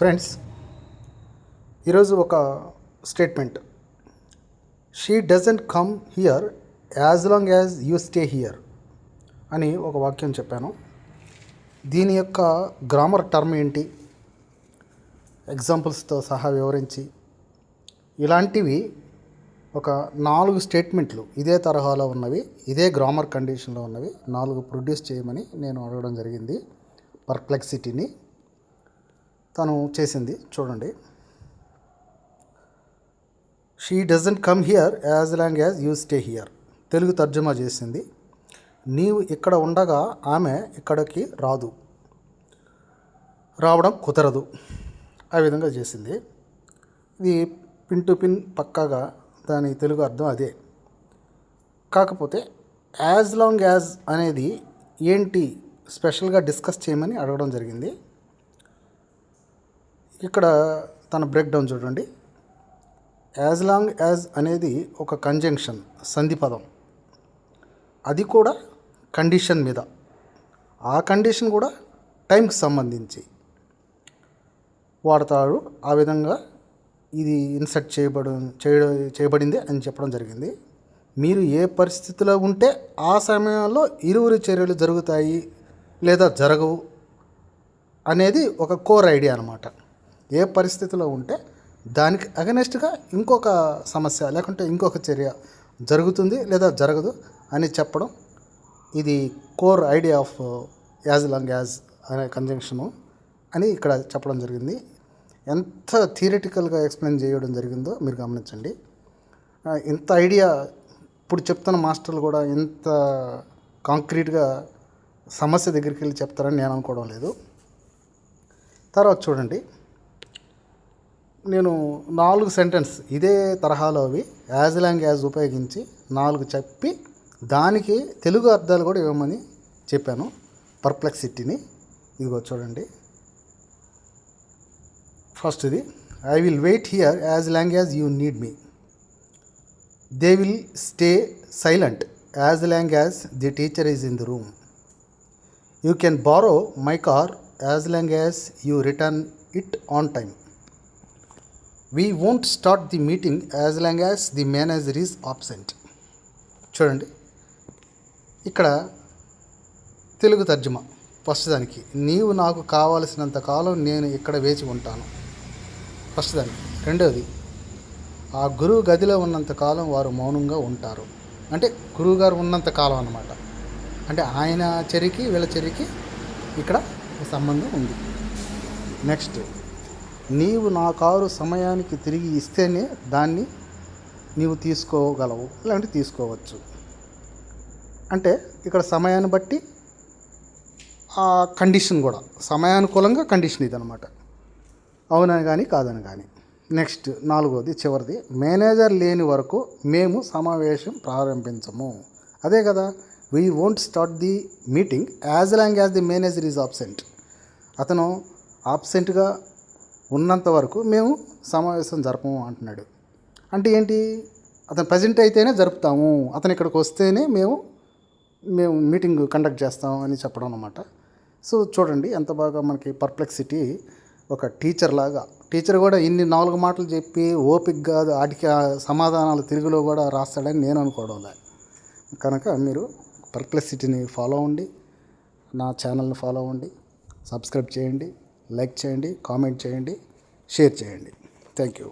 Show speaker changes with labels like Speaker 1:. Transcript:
Speaker 1: Friends, ఈరోజు ఒక statement, she doesn't come here as long as you stay here అని ఒక వాక్యం చెప్పాను. దీని యొక్క గ్రామర్ టర్మ్ ఏంటి, ఎగ్జాంపుల్స్తో సహా వివరించి ఇలాంటివి ఒక 4 స్టేట్మెంట్లు ఇదే తరహాలో ఉన్నవి, ఇదే గ్రామర్ కండిషన్లో ఉన్నవి 4 ప్రొడ్యూస్ చేయమని నేను అడగడం జరిగింది. పర్ప్లెక్సిటీని తను చేసింది చూడండి. She doesn't come here as long as you stay here. Telugu తర్జుమా చేసింది, నీవు ఇక్కడ ఉండగా ఆమె ఇక్కడికి రావడం కుదరదు, ఆ విధంగా చేసింది. ఇది పిన్ టు పిన్ పక్కాగా దాని తెలుగు అర్థం అదే. కాకపోతే యాజ్ లాంగ్ యాజ్ అనేది ఏంటి స్పెషల్గా డిస్కస్ చేయమని అడగడం జరిగింది. ఇక్కడ తన బ్రేక్ డౌన్ చూడండి. యాజ్ లాంగ్ యాజ్ అనేది ఒక కంజంక్షన్, సంధి పదం, అది కూడా కండిషన్ మీద, ఆ కండిషన్ కూడా టైంకి సంబంధించి వాడతారు. ఆ విధంగా ఇది ఇన్సర్ట్ చేయబడింది అని చెప్పడం జరిగింది. మీరు ఏ పరిస్థితిలో ఉంటే ఆ సమయంలో ఇరువురి చర్యలు జరుగుతాయి లేదా జరగవు అనేది ఒక కోర్ ఐడియా అన్నమాట. ఏ పరిస్థితిలో ఉంటే దానికి అగనెస్ట్గా ఇంకొక సమస్య లేకుంటే ఇంకొక చర్య జరుగుతుంది లేదా జరగదు అని చెప్పడం, ఇది core idea of as long as అనే కంజంక్షను అని ఇక్కడ చెప్పడం జరిగింది. ఎంత థియరిటికల్గా ఎక్స్ప్లెయిన్ చేయడం జరిగిందో మీరు గమనించండి. ఇంత ఐడియా ఇప్పుడు చెప్తున్న మాస్టర్లు కూడా ఇంత కాంక్రీట్గా సమస్య దగ్గరికి వెళ్ళి చెప్తారని నేను అనుకోవడం లేదు. తర్వాత చూడండి, నేను 4 సెంటెన్స్ ఇదే తరహాలో అవి యాజ్ లాంగ్ యాజ్ ఉపయోగించి 4 చెప్పి దానికి తెలుగు అర్థాలు కూడా ఇవ్వమని చెప్పాను. పర్ప్లెక్సిటీని ఇదిగో చూడండి. ఫస్ట్ ఇది, I will wait here as long as you need me. They will stay silent as long as the teacher is in the room. You can borrow my car as long as you return it on time. We won't start the meeting as long as the manager is absent. చూడండి, ఇక్కడ తెలుగు తర్జుమా first దానికి, నీవు నాకు కావలసినంత కాలం నేను ఇక్కడ వేచి ఉంటాను. ఫస్ట్ దానికి. రెండవది, ఆ గురువు గదిలో ఉన్నంత కాలం వారు మౌనంగా ఉంటారు. అంటే గురువు గారు ఉన్నంత కాలం అన్నమాట. అంటే ఆయన చర్యకి వీళ్ళ చర్యకి ఇక్కడ సంబంధం ఉంది. నెక్స్ట్, నీవు నా కారు సమయానికి తిరిగి ఇస్తేనే దాన్ని నీవు తీసుకోగలవు, ఇలాంటి తీసుకోవచ్చు. అంటే ఇక్కడ సమయాన్ని బట్టి ఆ కండిషన్ కూడా సమయానుకూలంగా కండిషన్ ఇది అనమాట, అవునని కానీ కాదని కానీ. నెక్స్ట్ 4వది చివరిది, మేనేజర్ లేని వరకు మేము సమావేశం ప్రారంభించము. అదే కదా, we won't start the meeting as long as the manager is absent. అతను ఆబ్సెంట్గా ఉన్నంత వరకు మేము సమావేశం జరపము అంటున్నాడు. అంటే ఏంటి, అతను ప్రజెంట్ అయితేనే జరుపుతాము, అతను ఇక్కడికి వస్తేనే మేము మీటింగ్ కండక్ట్ చేస్తాము అని చెప్పడం అన్నమాట. సో చూడండి ఎంత బాగా మనకి పర్ప్లెక్సిటీ ఒక టీచర్ లాగా. టీచర్ కూడా ఇన్ని 4 మాటలు చెప్పి ఓపికగా వాటికి సమాధానాలు తెలుగులో కూడా రాస్తాడని నేను అనుకోవడం. కనుక మీరు పర్ప్లెక్సిటీని ఫాలో అవ్వండి, నా ఛానల్ని ఫాలో అవ్వండి, సబ్స్క్రైబ్ చేయండి, లైక్ చేయండి, కామెంట్ చేయండి, షేర్ చేయండి. Thank you.